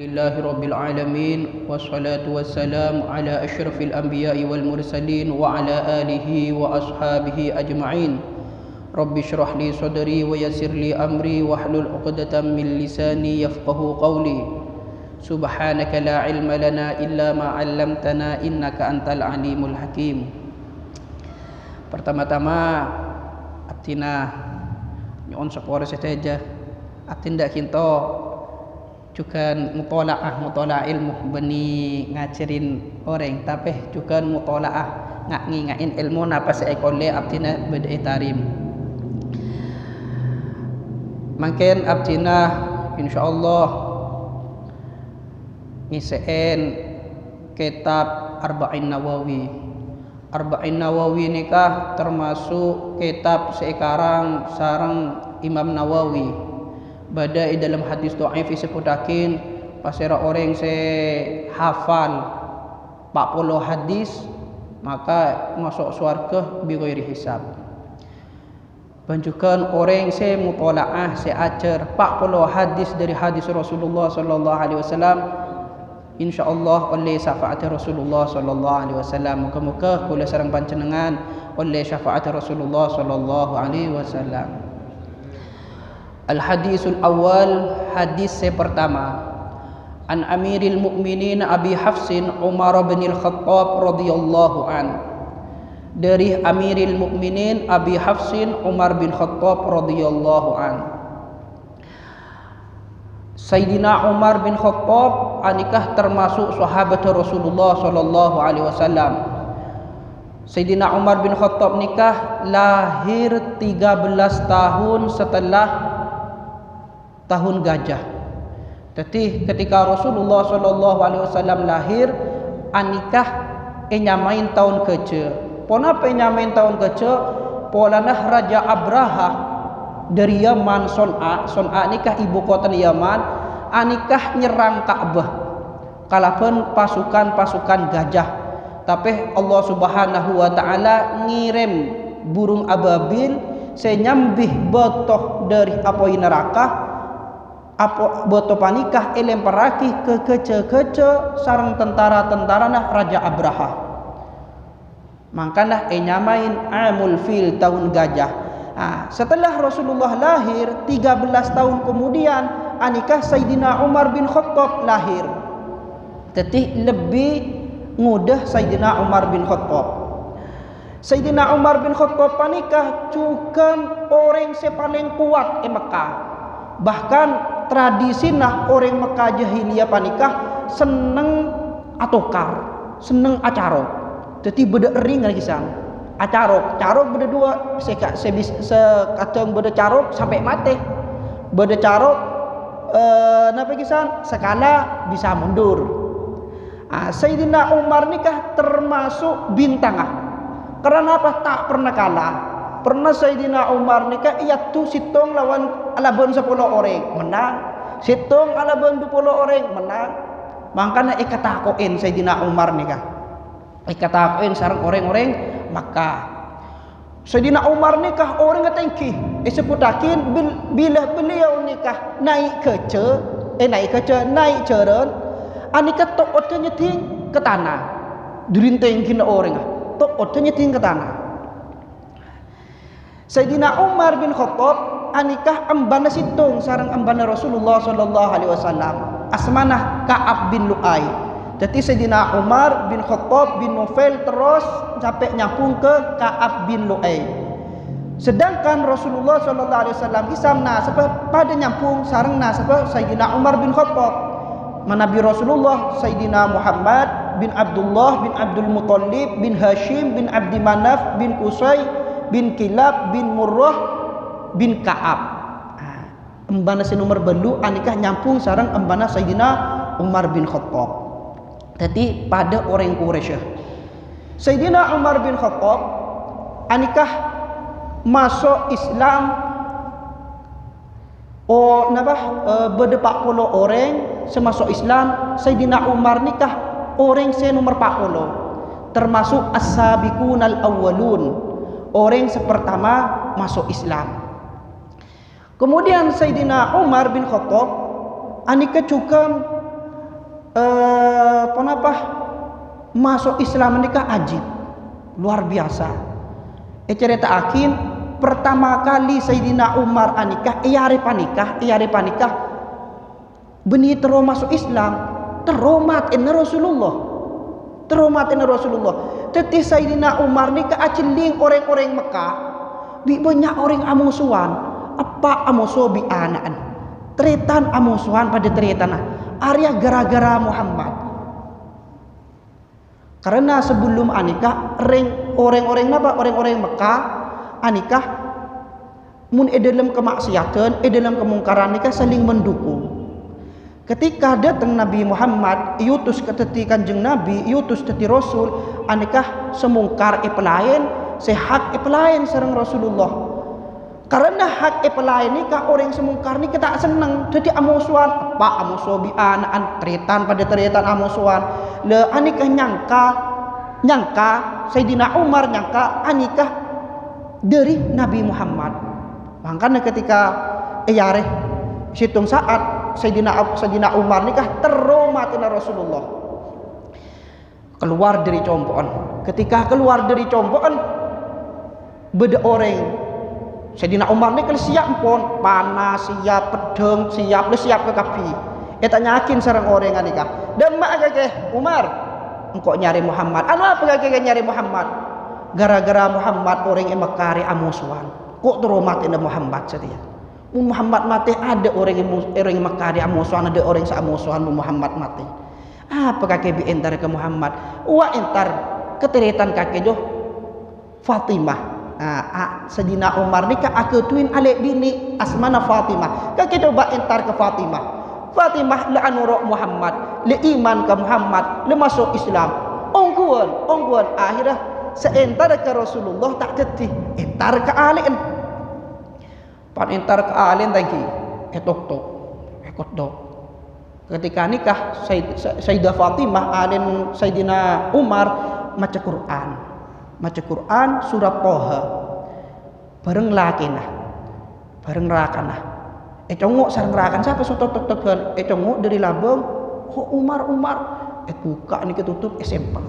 Lillahi Rabbil Alamin wassalatu wassalamu ala asyrafil anbiya'i wal mursalin wa ala alihi wa ashabihi ajma'in. Rabbi syrah li sadri wa yassir li amri wahlul 'uqdatam min lisani yafqahu qawli. Subhanaka la ilma lana illa ma 'allamtana innaka antal alimul hakim. Pertama-tama atina nyon sapore saja atinda kinto juga mutola'ah ilmu beni ngajarin orang, tapi juga mutola'ah ngain ilmu napa seekole abdina beda tarim. Mungkin abdina insyaallah ngiseen kitab Arba'in Nawawi. Arba'in Nawawi nikah termasuk kitab sekarang sarang Imam Nawawi. Badai dalam hadis dhaif seputakin pasera orang se hafal 40 hadis maka masuk surga bighairi hisab. Banjukan orang se mutalaah se ajar 40 hadis dari hadis Rasulullah sallallahu alaihi wasallam insyaallah oleh syafaat Rasulullah sallallahu alaihi wasallam. Muka-muka kula sareng panjenengan oleh syafaat Rasulullah sallallahu alaihi wasallam. Al-hadisul awal, hadis pertama. An Amiril Mukminin Abi Hafsin Umar bin Al-Khattab radhiyallahu an. Dari Amiril Mukminin Abi Hafsin Umar bin Khattab radhiyallahu an. Sayyidina Umar bin Khattab anikah termasuk sahabat Rasulullah sallallahu alaihi wasallam. Sayyidina Umar bin Khattab nikah lahir 13 tahun setelah tahun gajah. Jadi ketika Rasulullah sallallahu alaihi wasallam lahir, anikah nyamain tahun keje. Ponapa nyamain tahun keje? Polanah Raja Abraha dari Yaman Son'a nikah ibu kota Yaman, anikah nyerang Ka'bah. Kalaupun pasukan gajah. Tapi Allah Subhanahu wa taala ngirim burung ababil senyambih botoh dari apoi neraka. Apa boto panikah elemparaki ke kece-kece sarang tentara-tentara nah Raja Abraha. Makanya nyamain Amul Fil tahun gajah. Setelah Rasulullah lahir 13 tahun kemudian anikah Sayyidina Umar bin Khattab lahir. Jadi lebih mudah Sayyidina Umar bin Khattab. Sayyidina Umar bin Khattab panikah cukan orang sepaling kuat Mekah. Bahkan tradisi nah orang Mekah jahiliyah panikah seneng atokar, seneng acarok. Jadi beda ring kan kisah. Carok beda dua, sekadang beda carok sampai mati. Beda carok napa kisah? Sekala bisa mundur. Sayyidina Umar nikah termasuk bintang. Karena apa? Tak pernah kalah. Pernah Sayyidina Umar nikah ia tu situng lawan alabun 10 orang menang, situng alabun 20 orang menang. Makanya ikatakoin Sayyidina Umar nikah, ikatakoin sarang orang-orang Makkah. Sayyidina Umar nikah orang ketengki seputakin bila beliau nikah naik jaran anika tok otnya ting ke tanah dirintengkin orang tok otnya ting ke tanah. Sayyidina Umar bin Khattab anikah ambana situng sareng ambana Rasulullah sallallahu alaihi wasallam asmanah Ka'ab bin Lu'ay. Jadi Sayyidina Umar bin Khattab bin Nufail terus sampai nyambung ke Ka'ab bin Lu'ay. Sedangkan Rasulullah sallallahu alaihi wasallam isamna pada nyambung sareng Sayyidina Umar bin Khattab. Nabi Rasulullah Sayyidina Muhammad bin Abdullah bin Abdul Muttalib bin Hashim bin Abdi Manaf bin Qusay bin Kilab bin Murrah bin Ka'ab. Embana si nomor belu anikah nyampung sarang embana Sayyidina Umar bin Khattab. Jadi pada orang Quraisy. Sayyidina Umar bin Khattab anikah masuk Islam beda 40 orang semasuk Islam. Sayyidina Umar nikah orang se nomor 40 termasuk as-sabiqunal awwalun. Orang pertama masuk Islam. Kemudian Sayyidina Umar bin Khattab anika juga kenapa masuk Islam nikah ajib luar biasa. Cerita akin pertama kali Sayyidina Umar anikah iare panikah beni terus masuk Islam teromat in Rasulullah teti Sayyidina Umar nikah aceling orang-orang Mekah bi banyak orang amusuan apa amusuh bi anaan teritan amusuan pada teritan Arya gara-gara Muhammad. Karena sebelum anikah orang-orang Mekah anikah mun dalam kemaksiatan dalam kemungkaran nikah saling mendukung. Ketika datang Nabi Muhammad yutus keteti kanjeng Nabi yutus teti Rasul anikah semungkar pelayan sehat pelayan sareng Rasulullah. Karena hak pelayan nikah orang semungkar ni kita senang jadi amusuan apa amusuh bi anaan teritan pada teritan amusuan le anikah nyangka Sayyidina Umar nyangka anikah dari Nabi Muhammad. Makanya ketika yareh situng saat Sayyidina Umar nikah teromatina Rasulullah keluar dari compoan. Ketika keluar dari compoan beda orang Sayyidina Umar ni kalau siap pun panas siap pedang siap ke kapi. Tanyakin sareng orang anikah. Dan mak kakek Umar engkau nyari Muhammad. Anu apa kakek nyari Muhammad? Gara-gara Muhammad orang yang makari amusuan. Kok teromat ina Muhammad setia. Muhammad mati ada orang yang makari amusuan ada orang seamusuan Muhammad mati. Apa kakek bi entar ke Muhammad? Wa entar keteritan kakek jo Fatimah. Sayyidina Umar nikah aku tuin alek bini asmana Fatimah. Kakek coba entar ke Fatimah la anurok Muhammad le iman ke Muhammad le masuk Islam ongguan akhirnya seentar ke Rasulullah tak ketih entar ke alin pan entar ke alin lagi ekot dok ketika nikah Sayyidah Fatimah alin Sayyidina Umar maca Quran surat Toha bareng rakanah congok sareng rakan siapa sotok-tokan congok dari labeng Umar buka ni ketutup sempang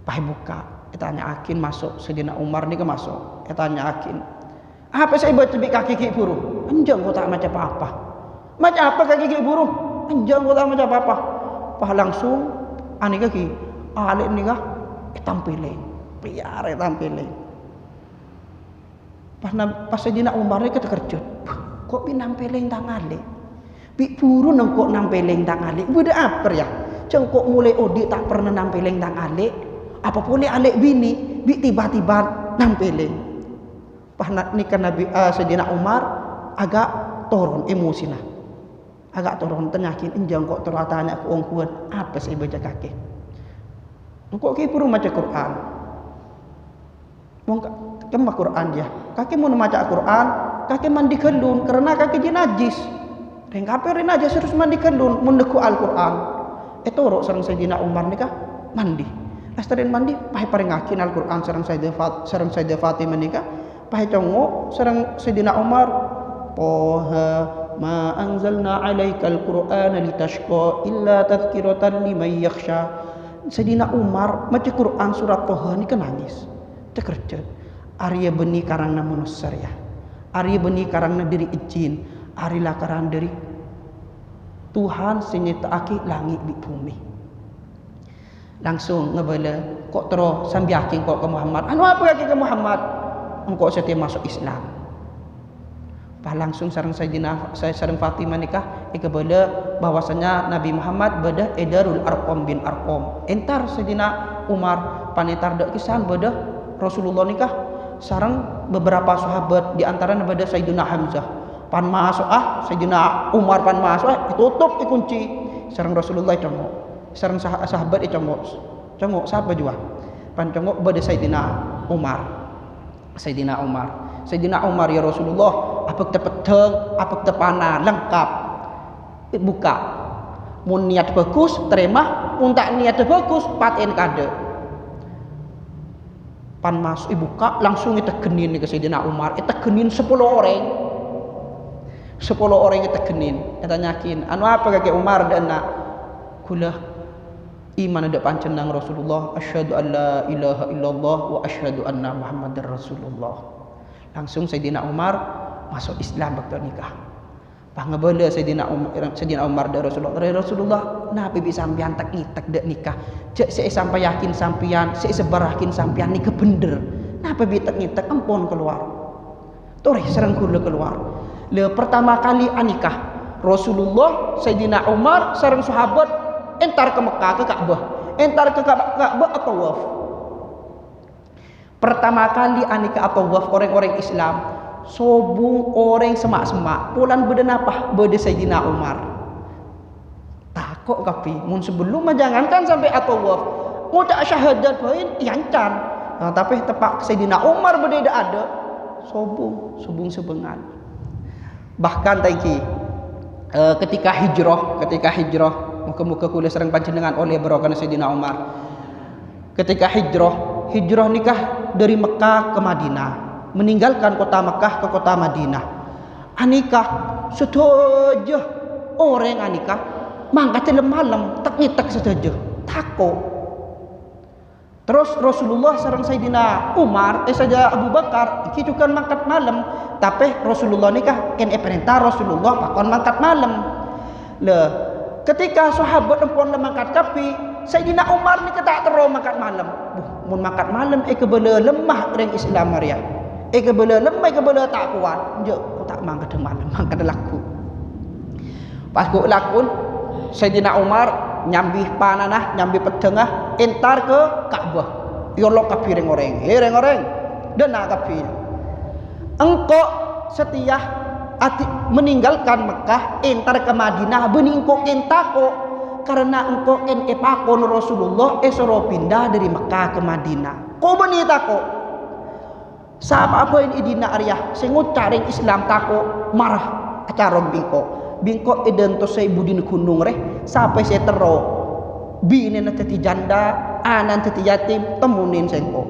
pahe buka tanya akin masuk Sayyidina Umar ni ke masuk tanya akin apa saya baca bi kaki ki buruh anjang kau tak macam apa kaki ki buruh anjang kau tak macam apa pah langsung ani kaki alik ni kah tampilin piare tampilin pas Sayyidina Umar ni keterkejut kok bi nampeleng tang alik bi buru nang kok nampeleng tang alik beda apa ya cengkok mulai odi tak pernah nampeleng tang alik apa boleh alik bini bi tiba-tiba nampeleng pas nikah Nabi Sayyidina Umar agak turun emosi nah agak turun tenyakin enjang kok terlatanya ke ongkuan apa sih baca kaki kok ki buru maca Quran kemah Quran dia kaki mau maca Quran kaki mandi kendun karena kaki jinajis rengkape najis harus mandi kendun mendeku Al-Quran rok sareng Sayyidina Umar nikah mandi astarin mandi pahe parengakin Al-Quran sareng Sayyidah Fatimah nikah pahe congok sareng Sayyidina Umar Toha ma anzalna alaikal Qur'ana litashqa illa tadhkiratan liman yakhsha. Sayyidina Umar maca Quran surat Toha ni nangis terkejut Arya beni karangna manusia ya Arya beni karangna diri izin Arilah karang dari Tuhan senyataake langit di bumi langsung ngebala kok terus sambiaking kok ke Muhammad anu apa lagi ke Muhammad engkau setia masuk Islam Pak langsung sareng sareng Fatimah nikah ikebala bahwasanya Nabi Muhammad beda Edarul Arqam bin Arqam entar Sayyidina Umar panetar dak kisan beda Rasulullah nikah sareng beberapa sahabat di antaranya beda Sayyidina Hamzah pan masuk Sayyidina Umar pan masuk ditutup dikunci sareng Rasulullah congok sareng sahabat congok sahabat juga pan congok beda Sayyidina Umar ya Rasulullah apa tepedeng apa tepana lengkap buka mun niat bagus terima mun tak niat bagus paten kade pan masuk buka langsung itegenin ke Sayyidina Umar itegenin 10 orang itegenin kata nyakin anu apa kakek Umar dan nak kula iman ada pancenang Rasulullah, asyhadu an la ilaha illallah wa asyhadu anna Muhammadar Rasulullah. Langsung Sayyidina Umar masuk Islam waktu nikah. Pangebala Sayyidina Umar dari Rasulullah, nabi bisa sampean tak dek nikah. Cek saya sampai yakin sampean, saya sebarakin sampean nikah bener. Napa bi tak ngitek ampun keluar. Toreh serang kula keluar. Le pertama kali anikah Rasulullah, Sayyidina Umar sareng sahabat entar ke Mekah ke Ka'bah. Entar ke Ka'bah atau tawaf. Pertama kali anikah atau tawaf orang-orang Islam, sobung orang semak-semak. Pulan beda apa? Beda Sayyidina Umar. Takut kapi. Mun sebelum jangankan sampai atau tawaf. Mau tak syahadat bain yancan. Nah, tapi tepak Sayyidina Umar beda ada. Sobung sebengan. Bahkan tadi ketika hijrah muka-muka kuliah serang panjenengan oleh berokan Sayyidina Umar. Ketika hijrah nikah dari Mekah ke Madinah, meninggalkan kota Mekah ke kota Madinah. Anikah setuju orang anikah mangkat malam tak ngitek setuju takut. Terus Rasulullah sareng Sayyidina Umar saja Abu Bakar iki juga mangkat malam, tapi Rasulullah nikah ken perintah Rasulullah pakon mangkat malam. Le ketika sahabat empon mangkat kapi, Sayyidina Umar ni tak tero mangkat malam. Mun mangkat malam kebele lemah orang Islam Maria. Kebele lemah kebele tak kuat. Je aku tak mangkat malam, mangkat laku. Pas ku lakun Sayyidina Umar nyambi pananah, nyambi petengah entar ke Ka'bah. Yolo kapi reng-oreng. Reng-oreng. Dena kapi. Engkau setia meninggalkan Mekah entar ke Madinah bening engkau entako karena engkau epakon Rasulullah esoro pindah dari Mekah ke Madinah. Kau beni tako. Sama apa ini idina Arya sengut caring Islam tako marah acara bingko eden to say budin kunung reh sampai saya tero bini na teti janda anan teti yatim temunin sengko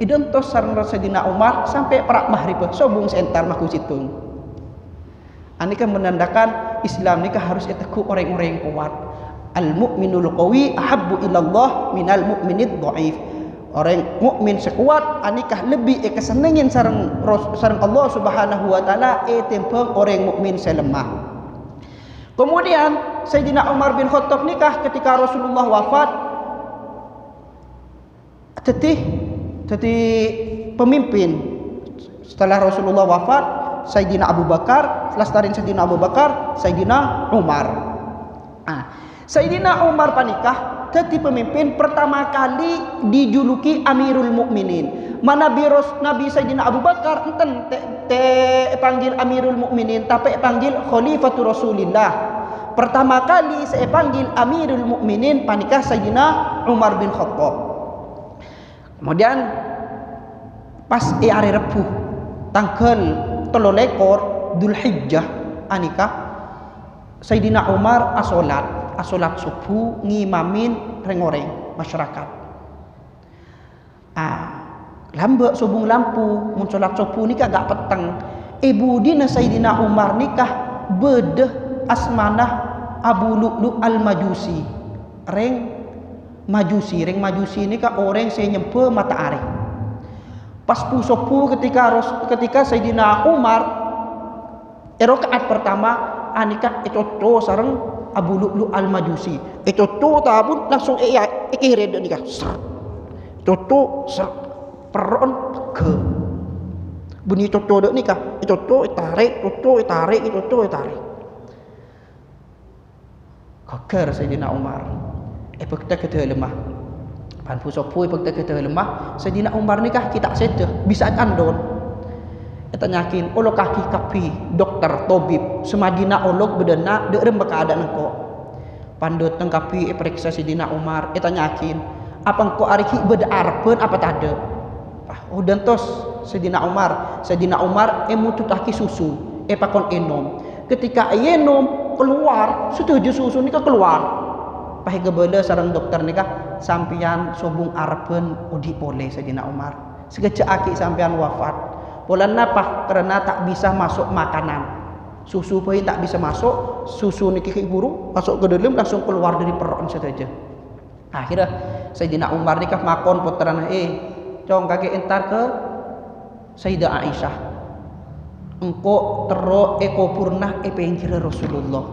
eden to sareng Sayyidina Umar sampai perak maghrib sobung sentar maku situng. Ini kan menandakan Islam ini harus eteku orang-orang yang kuat. Al mu'minul qawi ahabbu ilallah minal mu'minid dhaif. Orang mukmin sekuat anikah lebih kesenengin sareng Allah Subhanahu wa taala tempeng orang mukmin selemah. Kemudian Sayyidina Umar bin Khattab nikah ketika Rasulullah wafat. Tetih pemimpin setelah Rasulullah wafat, Sayyidina Abu Bakar, setelah Sayyidina Abu Bakar, Sayyidina Umar. Sayyidina Umar panikah jadi pemimpin pertama kali dijuluki Amirul Mukminin. Mana Nabi Sayyidina Abu Bakar enten panggil Amirul Mukminin tapi panggil Khalifatul Rasulillah. Pertama kali saya panggil Amirul Mukminin panikah Sayyidina Umar bin Khattab. Kemudian pas hari Rebu tanggal 13 Dzulhijjah anikah Sayyidina Umar asolat subuh ngimamin reng-oreng masyarakat. Lambe subung lampu mun salat subuh nikah gak peteng. Ibu dina Sayyidina Umar nikah bedeh asmanah Abu Lu'lu' al-Majusi. Reng Majusi nikah orang saya nyempe matahari. Pas pusopu ketika Sayyidina Umar rakaat pertama anikah itu sareng Abu Lu'lu' al-Majusi. Itu tabun langsung ikired nikah. Itu peron ke. Bunyi itu dek nikah. Itu tarik. Koker Sayyidina Umar. Pekta kita lemah. Pan pusopui pekta kita lemah. Sayyidina Umar nikah kita sedeh bisa andon. Kita yakin olo kaki kapi dokter tobib semadina olok bedena derem keadaan engko pandut tengkapi periksa Sayyidina Umar kita yakin apa engko ariki beda arpen apa tade udah tos Sayyidina Umar mutu taki susu pakon enom ketika enom keluar setuju susu nikah keluar pahe gebele sareng dokter nikah sampian sobung arpen udi boleh Sayyidina Umar segeja aki sampian wafat. Pola napa? Karena tak bisa masuk makanan. Susu pun tak bisa masuk. Susu ni kiki buru masuk ke dalam langsung keluar dari perut saja. Akhirnya Sayyidina Umar nikah makon putrana cong kaki entar ke Sayyidah Aisyah. Engko tero eko purnah pengkira Rasulullah.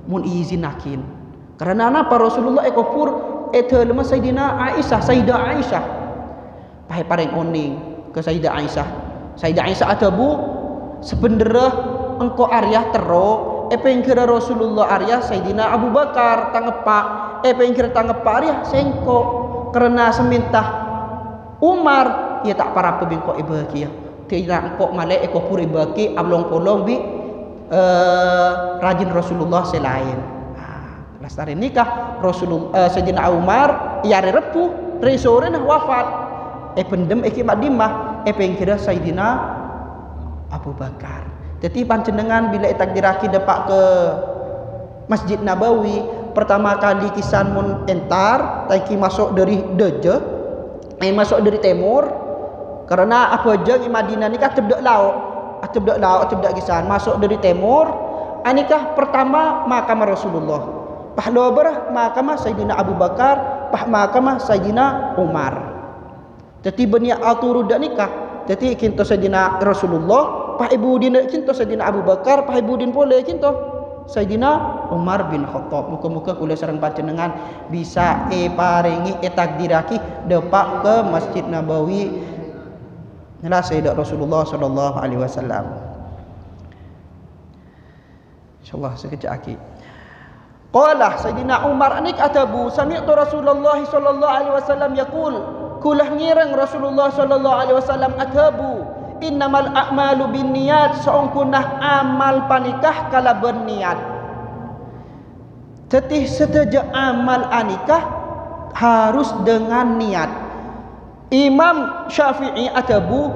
Mun izinakin. Karena apa Rasulullah eko pur lemah Sayyidina Aisyah, Sayyidah Aisyah. Pai paring oning ke Sayyidah Aisyah. Sayyidah Aisyah atabu sebenarnya engko Arya tero pengkira Rasulullah Arya Sayyidina Abu Bakar tangepak pengkira tangepak Arya sengko karena semintah Umar ya tak para pebingko ibaki ya tidak engkau malai eko puri baki ablong polong bi rajin Rasulullah selain lastari nikah Rasulullah Sayyidina Umar yare repu resore nah wafat pendem madimah pengkira Sayyidina Abu Bakar. Jadi panjenengan bila takdiraki depak ke Masjid Nabawi pertama kali kisan mun entar taiki masuk dari deje masuk dari timur karena apa aja di Madinah nikah tebdak laut kisan masuk dari timur anikah pertama makam Rasulullah pahlo berah makam Sayyidina Abu Bakar makam Sayyidina Umar. Jadi benia aturud nikah jadi kinto Sayyidina Rasulullah ibudin kinto Sayyidina Abu Bakar ibudin pole kinto Sayyidina Umar bin Khattab. Muka-muka kula sareng panjenengan bisa paringi takdiraki depak ke Masjid Nabawi nala Sayyidah Rasulullah sallallahu alaihi wasallam. Insyaallah sekejap lagi. Qala Sayyidina Umar anik atabu sami'tu Rasulullah sallallahu alaihi wasallam yaqul kulah ngirang Rasulullah sallallahu alaihi wasallam atabu innamal a'malu binniyat saungkunah amal panikah kala berniat. Tetih seteja amal anikah harus dengan niat. Imam Syafi'i atabu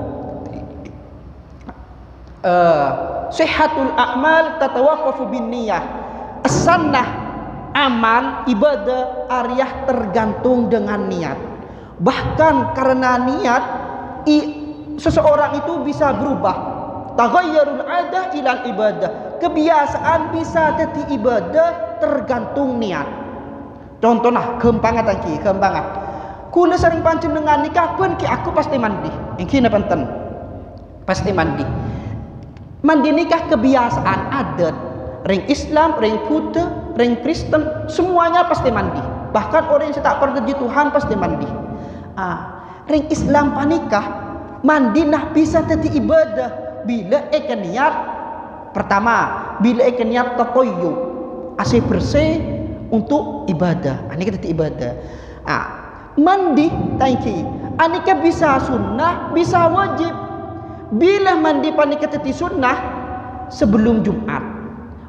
sihhatul a'mal tatawaqqafu binniyah. As-sunnah amal ibadah ariyah tergantung dengan niat. Bahkan karena niat seseorang itu bisa berubah. Taghayyarul adah ilal ibadah. Kebiasaan bisa jadi ibadah tergantung niat. Contohnya kembangan tangki, kembangan. Kula sering panjenengan nikah pun ki aku pasti mandi. Iki nepenten. Pasti mandi. Mandi nikah kebiasaan adat. Ring Islam, ring Buddha, ring Kristen semuanya pasti mandi. Bahkan orang yang tak pergi Tuhan pasti mandi. Ring Islam panikah mandi nah bisa jadi ibadah bila niat pertama bila niat taqayyub asih bersih untuk ibadah ini kita ibadah mandi tangki anika bisa sunnah bisa wajib bila mandi panika jadi sunnah sebelum Jumat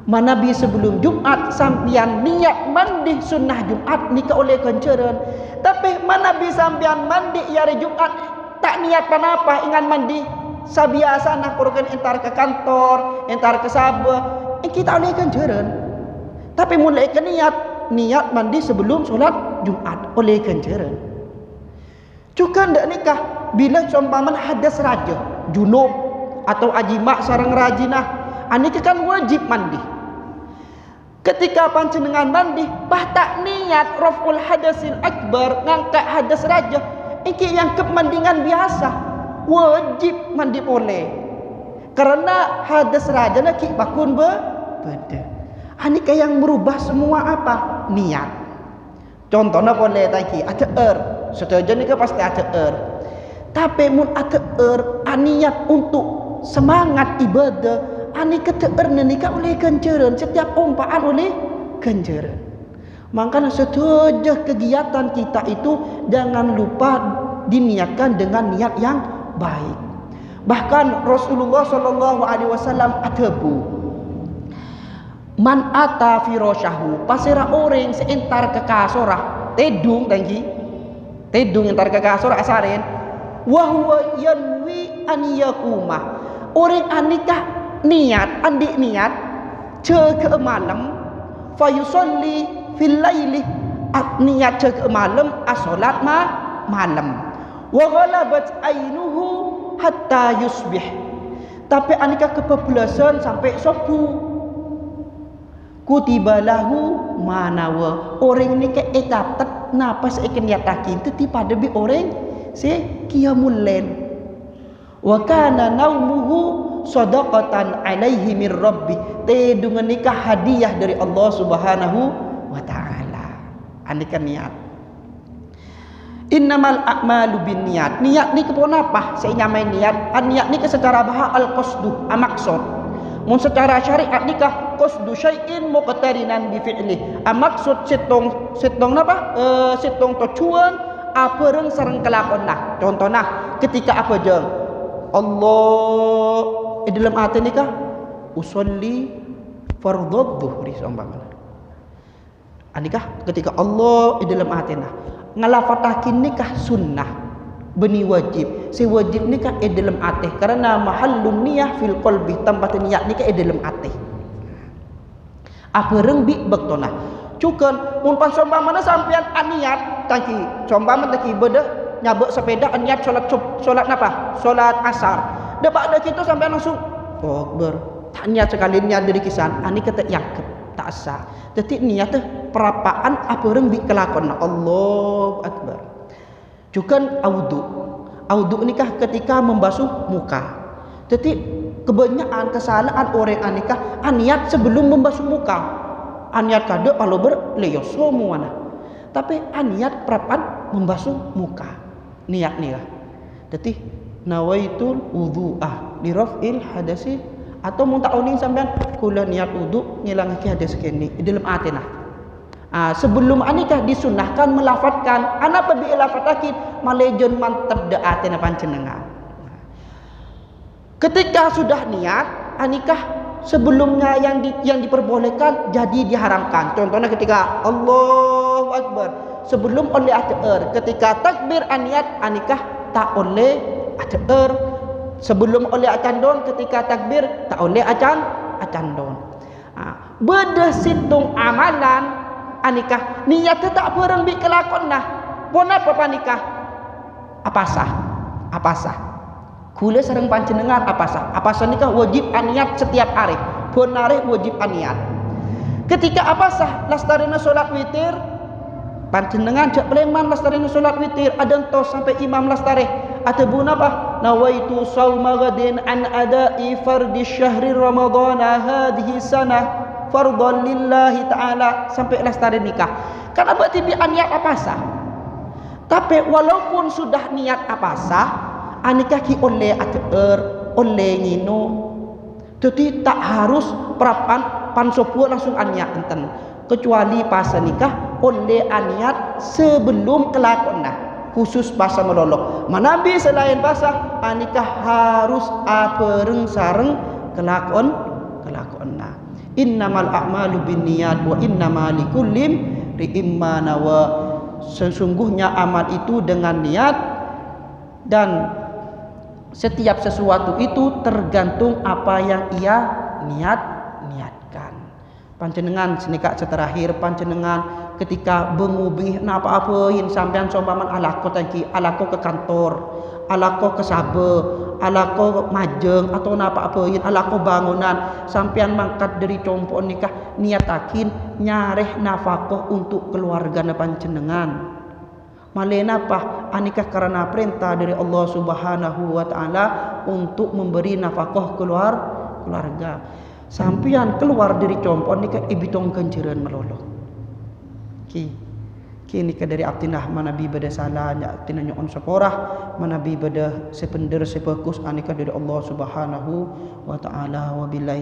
manabi sebelum Jumat sampian niat mandi sunnah Jumat nikah oleh kenceran tapi manabi sampian mandi hari Jumat tak niat panapa ingan mandi sabiasa nak kurang entar ke kantor entar ke sabah kita oleh kenceran tapi mulai ke niat mandi sebelum solat Jumat oleh kenceran juga ndak nikah bila seumpaman hadas raja junub atau ajimak sarang rajinah anika kan wajib mandi ketika panjenengan mandi bah tak niat raful hadasil akbar ngangkat hadas raja iki yang kemandingan biasa wajib mandi boleh karena hadas raja nak bakun beda anika yang merubah semua apa niat contohnya boleh tadi ada setuju ni ke pasti ada tapi mun ada niat untuk semangat ibadah ani keteer nikah oleh kenceran setiap umpaan oleh kenceran makanya setiap kegiatan kita itu jangan lupa diniatkan dengan niat yang baik bahkan Rasulullah sallallahu alaihi wasallam atabu man ata firasyahu pasira orang seentar ke kasorah tedung tangki tedung entar ke kasorah asarin wa huwa yanwi an yaquma orang anikah niat andik niat ke malam fayusalli fil laili niat ke malam as-salat malam wa ghalabat ainuhu hatta yusbih tapi anika kebablasan sampai subuh kutiba lahu manawa orang ni ke etatet napa seikan niat takin teti pada bi orang se qiyamul lail wa kana naumuhu sadaqatan alaihi mir rabbi te dengan nikah hadiah dari Allah Subhanahu wa taala. Andika niat innamal a'malu binniyat. Niat ni kepon apa? Saya nyamai niat. Niat ni ke secara bahasa al-qasdu, maksud. Mun secara syariat ni kah qasdu syai'in muqtarinan bi fi'li. Maksud setong napa? Setong tujuan apa reng sareng kelakon nah. Contohna ketika apa jeung Allah dalam hati ni kah usolli fardhu dhuhri seumpamana. Anikah ketika Allah dalam hati nah ngalafatakin nikah sunnah beni wajib si wajib nikah dalam hati karena mahallun niyah fil qalbi tempat niat nikah dalam hati apa reng bi bektona cukan mun pas sombamana sampean aniat tangki sombamana tangki beda nyabek sepeda niat salat napa salat asar depak dak kitu sampean langsung oh akbar tak niat sekali niat dari kisan ani kata yakep tak sah detik niat teh perapaan apa reng bi kelakon Allahu akbar. Cukan audu nikah ketika membasuh muka. Detik kebanyakan kesalahan orang nikah niat sebelum membasuh muka. Niat kade kalau berleyo semua. Tapi niat perapaan membasuh muka. Niat nih lah. Detik nawaitul wudu'ah li raf'il hadasi atau mun tak uning sampean kula niat wudu ngilangake hadas kene dalam atina. Sebelum anikah disunahkan melafadzkan ana pabi lafadzake malejon mantep de atina panjenengan. Ketika sudah niat anikah sebelumnya yang diperbolehkan jadi diharamkan. Contohnya ketika Allahu Akbar sebelum oleh ater ketika takbir aniat anikah tak oleh ater sebelum oleh acandon ketika takbir tak oleh acandon. Beda situng amalan anikah niat tak perang bi kelakon nah. Pon apa panikah? Apa sah? Kula sareng panjenengan apa sah nikah wajib aniat setiap hari. Pon nareh wajib aniat. Ketika apa sah lastarina salat witir panjenengan jak pleman lastarina salat witir adan tos sampai imam lastareh atebun apa nawaitu shauma gadin an ada'i fardhi syahri ramadhana hadhihi sanah fardhan lillahi ta'ala sampai lestari nikah. Karena berarti bi niat apa sah. Tapi walaupun sudah niat apa sah, anikah ki oleh ater oleh ngino. Jadi tak harus perapan pansopu langsung aniat enten. Kecuali pas nikah oleh aniat sebelum kelakon nah. Khusus bahasa melolok. Manabi selain bahasa anikah harus apereng sareng kelakon nah. Innamal a'malu binniyat wa innamal likulli imma nawa. Sesungguhnya amal itu dengan niat dan setiap sesuatu itu tergantung apa yang ia niatkan. Panjenengan senikah terakhir panjenengan ketika bengubih apa-apain sampean sompaman alako tangki alako ke kantor alako ke sabe alako majeng atau apa-apain alako bangunan sampean mangkat dari compo nikah niatakin nyareh nafkah untuk keluarga panjenengan malena apa anikah karena perintah dari Allah Subhanahu wa taala untuk memberi nafkah keluarga sampean keluar dari compo nikah ibitong kenceran melolo kini ke dari abtinah manabi beda salah abtinah nyon seporah manabi beda sepender sepekus anika dari Allah Subhanahu wa taala wabillahi